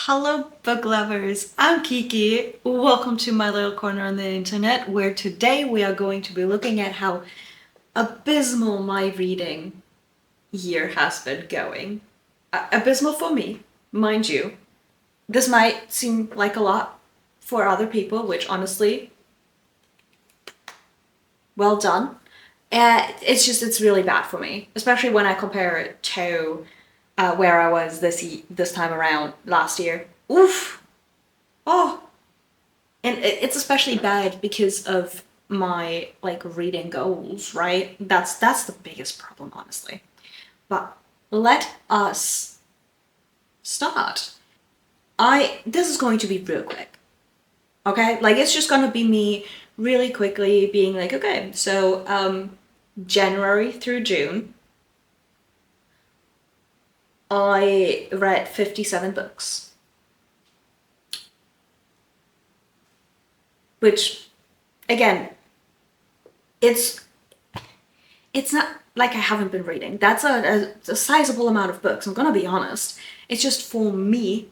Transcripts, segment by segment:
Hello book lovers, I'm Kiki. Welcome to my little corner on the internet where today we are going to be looking at how abysmal my reading year has been going. Abysmal for me, mind you. This might seem like a lot for other people, which honestly, well done. It's really bad for me, especially when I compare it to where I was this time around last year. Oof! Oh, and it's especially bad because of my like reading goals, right? That's the biggest problem, honestly. But let us start. This is going to be real quick, okay? Like it's just gonna be me really quickly being like, okay, so January through June, I read 57 books, which again, it's it's not like I haven't been reading. That's a sizable amount of books, I'm gonna be honest. It's just for me,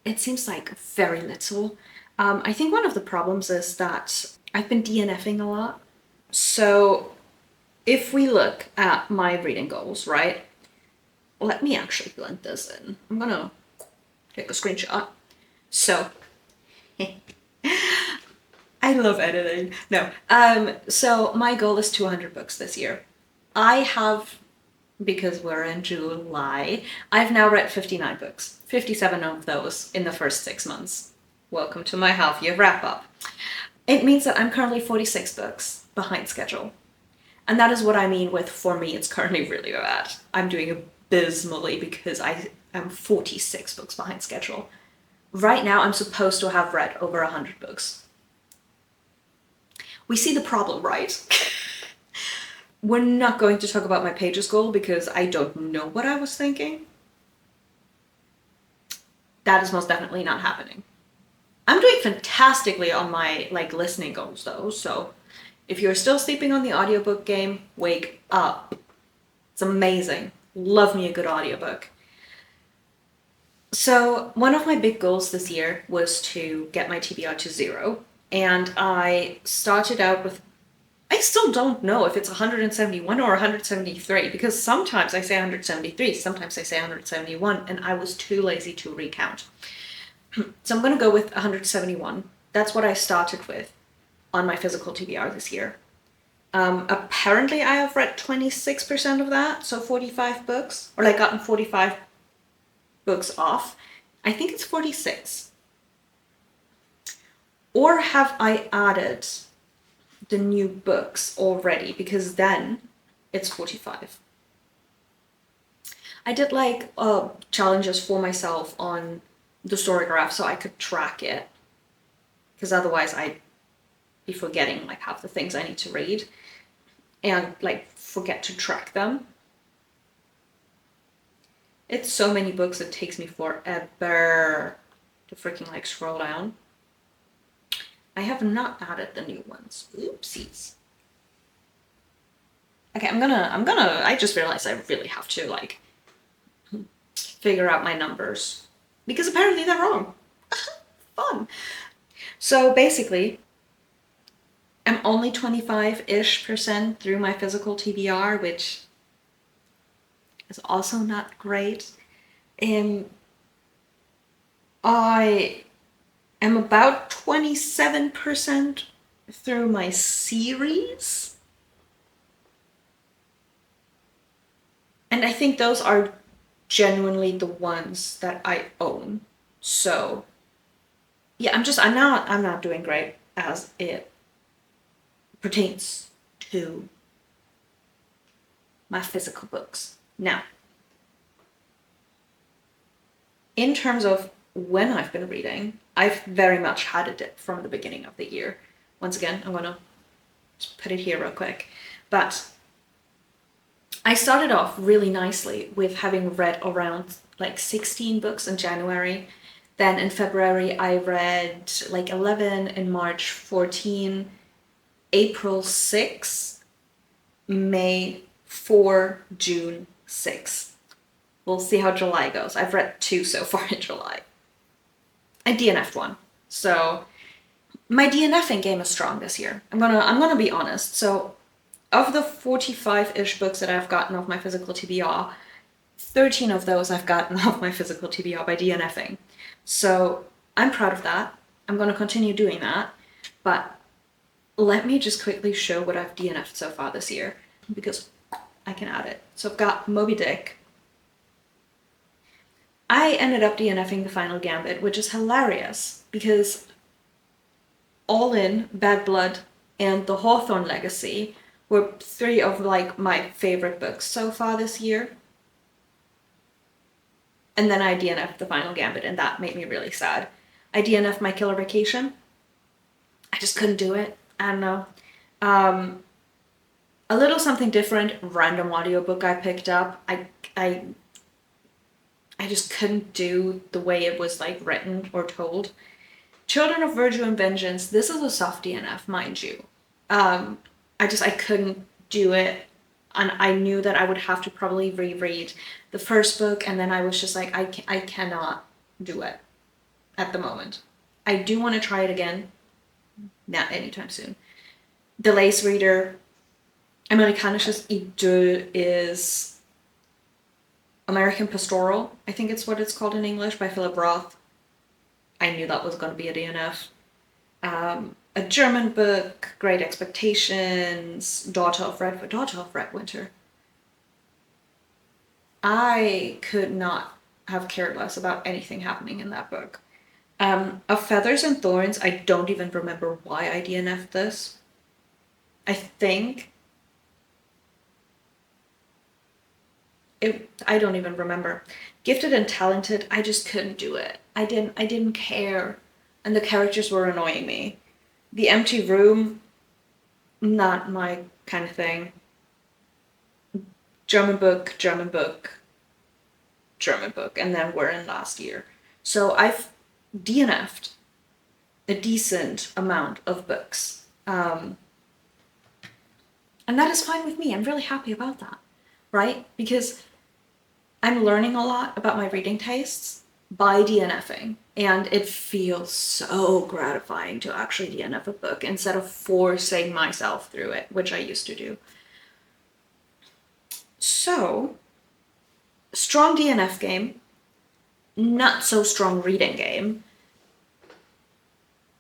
it seems like very little. I think one of the problems is that I've been DNFing a lot. So if we look at my reading goals, right? Let me actually blend this in. I'm gonna take a screenshot. So I love editing. No. So my goal is 200 books this year. I have, because we're in July, I've now read 59 books. 57 of those in the first 6 months. Welcome to my half year wrap up. It means that I'm currently 46 books behind schedule. And that is what I mean with, for me, it's currently really bad. I'm doing abysmally because I am 46 books behind schedule. Right now, I'm supposed to have read over 100 books. We see the problem, right? We're not going to talk about my pages goal because I don't know what I was thinking. That is most definitely not happening. I'm doing fantastically on my listening goals though, so if you're still sleeping on the audiobook game, wake up. It's amazing. Love me a good audiobook. So one of my big goals this year was to get my TBR to 0, and I started out with, I still don't know if it's 171 or 173 because sometimes I say 173, sometimes I say 171, and I was too lazy to recount. So I'm going to go with 171. That's what I started with on my physical TBR this year. Apparently I have read 26% of that, so 45 books, or gotten 45 books off. I think it's 46. Or have I added the new books already? Because then it's 45. I did challenges for myself on the story graph so I could track it. Because otherwise I'd be forgetting half the things I need to read and forget to track them. It's so many books, it takes me forever to freaking scroll down. I have not added the new ones. Oopsies. Okay, I just realized I really have to figure out my numbers because apparently they're wrong. Fun. So basically, I'm only 25-ish% through my physical TBR, which is also not great. I am about 27% through my series. And I think those are genuinely the ones that I own. So yeah, I'm not doing great as it pertains to my physical books. Now, in terms of when I've been reading, I've very much had a dip from the beginning of the year. Once again, I'm gonna just put it here real quick. But I started off really nicely with having read around 16 books in January. Then in February, I read 11, in March 14, April 6, May 4, June 6. We'll see how July goes. I've read 2 so far in July. I DNF'd one. So my DNFing game is strong this year. I'm gonna be honest. So of the 45-ish books that I've gotten off my physical TBR, 13 of those I've gotten off my physical TBR by DNFing. So I'm proud of that. I'm gonna continue doing that. But let me just quickly show what I've DNF'd so far this year, because I can add it. So I've got Moby Dick. I ended up DNFing the Final Gambit, which is hilarious because All In, Bad Blood, and The Hawthorne Legacy were three of like my favorite books so far this year. And then I DNF'd the Final Gambit, and that made me really sad. I DNF'd My Killer Vacation. I just couldn't do it. I don't know. A Little Something Different, random audiobook I picked up. I just couldn't do the way it was like written or told. Children of Virtue and Vengeance. This is a soft DNF, mind you. I couldn't do it, and I knew that I would have to probably reread the first book, and then I was just like, I cannot do it at the moment. I do want to try it again, not anytime soon. The Lace Reader. Amerikanisches Idyll is American Pastoral, I think it's what it's called in English, by Philip Roth. I knew that was going to be a DNF. A German book, Great Expectations, Daughter of Redwinter. I could not have cared less about anything happening in that book. Of Feathers and Thorns, I don't even remember why I DNF'd this. I don't even remember. Gifted and Talented, I just couldn't do it. I didn't care. And the characters were annoying me. The Empty Room, not my kind of thing. German book, German book, German book, and then we're in last year. So I've DNF'd a decent amount of books. And that is fine with me. I'm really happy about that, right? Because I'm learning a lot about my reading tastes by DNFing, and it feels so gratifying to actually DNF a book instead of forcing myself through it, which I used to do. So, strong DNF game, not so strong reading game.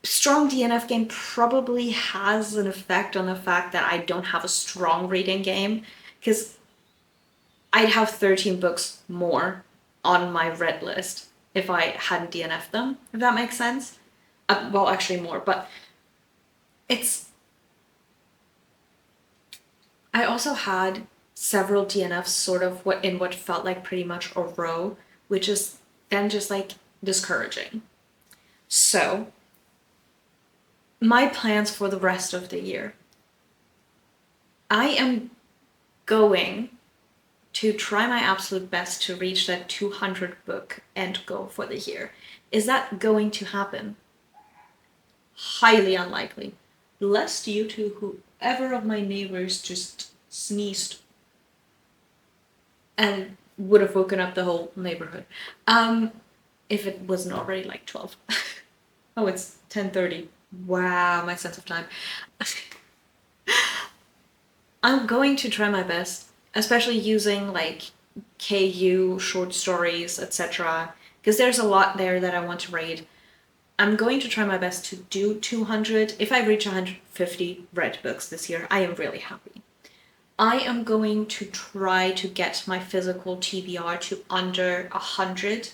Strong DNF game probably has an effect on the fact that I don't have a strong reading game, because I'd have 13 books more on my read list if I hadn't DNF'd them, if that makes sense. Well, actually more, but I also had several DNFs sort of what felt like pretty much a row, which is then just like discouraging. So, my plans for the rest of the year. I am going to try my absolute best to reach that 200 book end goal for the year. Is that going to happen? Highly unlikely. Lest due to whoever of my neighbors just sneezed and would have woken up the whole neighborhood. If it wasn't already like 12. Oh, it's 10:30. Wow, my sense of time. I'm going to try my best, especially using like KU, short stories, etc. Because there's a lot there that I want to read. I'm going to try my best to do 200. If I reach 150 read books this year, I am really happy. I am going to try to get my physical TBR to under 100.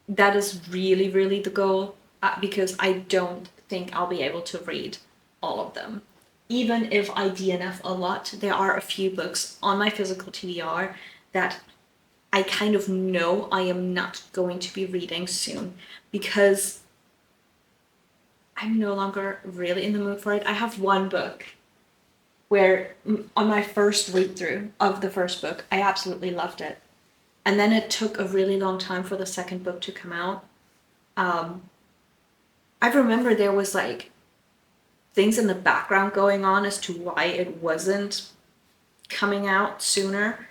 That is really, really the goal, because I don't think I'll be able to read all of them. Even if I DNF a lot, there are a few books on my physical TBR that I kind of know I am not going to be reading soon because I'm no longer really in the mood for it. I have one book where on my first read through of the first book, I absolutely loved it. And then it took a really long time for the second book to come out. I remember there was like things in the background going on as to why it wasn't coming out sooner.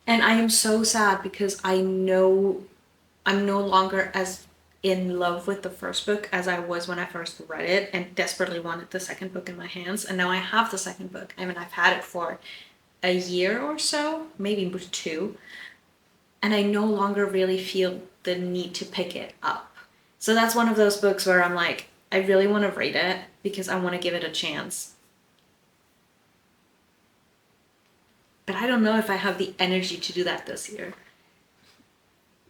And I am so sad because I know I'm no longer as in love with the first book as I was when I first read it and desperately wanted the second book in my hands. And now I have the second book. I mean, I've had it for a year or so, maybe 2, and I no longer really feel the need to pick it up. So that's one of those books where I'm like, I really want to read it because I want to give it a chance. But I don't know if I have the energy to do that this year.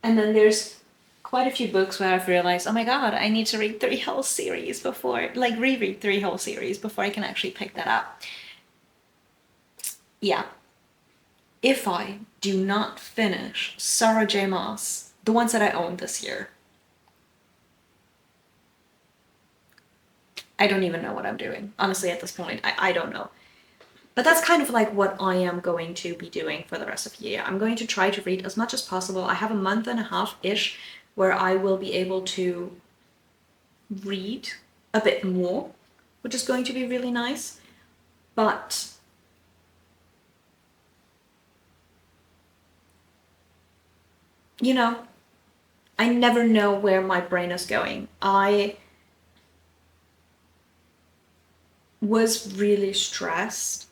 And then there's quite a few books where I've realized, oh my god, I need to read 3 whole series before, like reread 3 whole series before I can actually pick that up. Yeah. If I do not finish Sarah J. Maas, the ones that I own this year, I don't even know what I'm doing. Honestly, at this point, I don't know. But that's kind of like what I am going to be doing for the rest of the year. I'm going to try to read as much as possible. I have a month and a half-ish where I will be able to read a bit more, which is going to be really nice. But you know, I never know where my brain is going. I was really stressed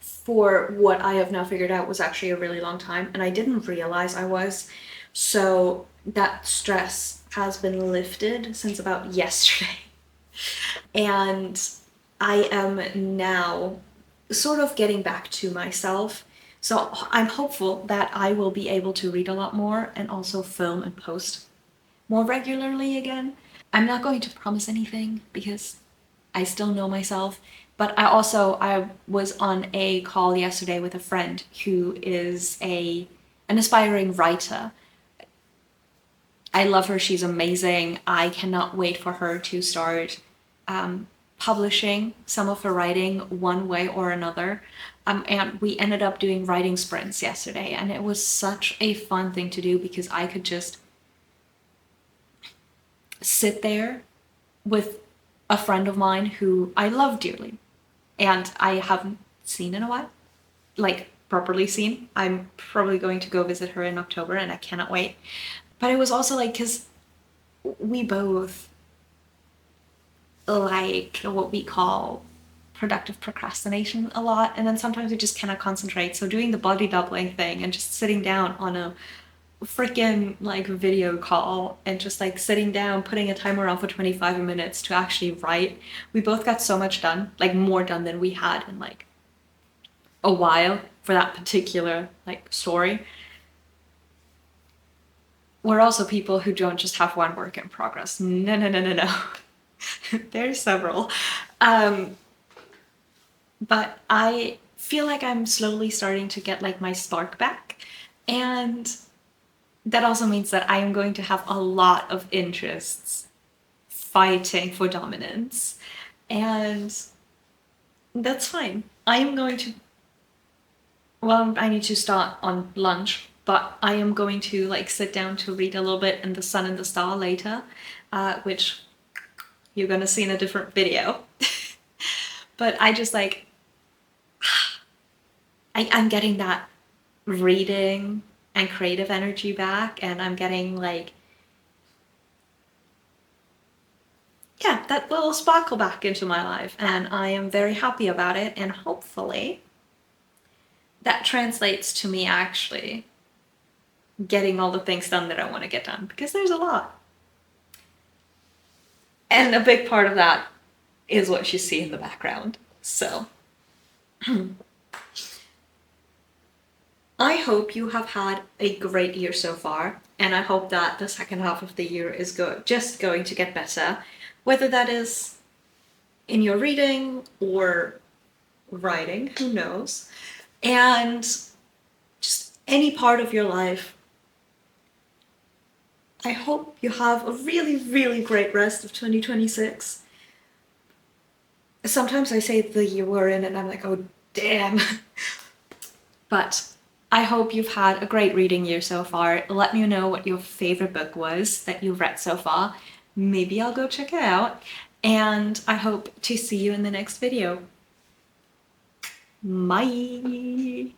for what I have now figured out was actually a really long time, and I didn't realize I was. So that stress has been lifted since about yesterday. And I am now sort of getting back to myself. So I'm hopeful that I will be able to read a lot more and also film and post more regularly again. I'm not going to promise anything because I still know myself, but I was on a call yesterday with a friend who is an aspiring writer. I love her, she's amazing. I cannot wait for her to start publishing some of her writing one way or another. And we ended up doing writing sprints yesterday, and it was such a fun thing to do because I could just sit there with a friend of mine who I love dearly and I haven't seen in a while, like properly seen. I'm probably going to go visit her in October and I cannot wait. But it was also like, because we both like what we call productive procrastination a lot, and then sometimes we just cannot concentrate. So doing the body doubling thing and just sitting down on a freaking like video call and just like sitting down, putting a timer on for 25 minutes to actually write, we both got so much done, like more done than we had in like a while for that particular like story. We're also people who don't just have one work in progress. No. There's several. But I feel like I'm slowly starting to get like my spark back, and that also means that I am going to have a lot of interests fighting for dominance, and that's fine. I am going to, well, I need to start on lunch, but I am going to like sit down to read a little bit in The Sun and the Star later, which you're gonna see in a different video. But I just like, I'm getting that reading and creative energy back, and I'm getting like, yeah, that little sparkle back into my life, and I am very happy about it, and hopefully that translates to me actually getting all the things done that I want to get done, because there's a lot. And a big part of that is what you see in the background. So I hope you have had a great year so far, and I hope that the second half of the year is just going to get better, whether that is in your reading or writing, who knows, and just any part of your life. I hope you have a really, really great rest of 2026. Sometimes I say the year we're in and I'm like, oh damn. But I hope you've had a great reading year so far. Let me know what your favorite book was that you've read so far. Maybe I'll go check it out. And I hope to see you in the next video. Bye!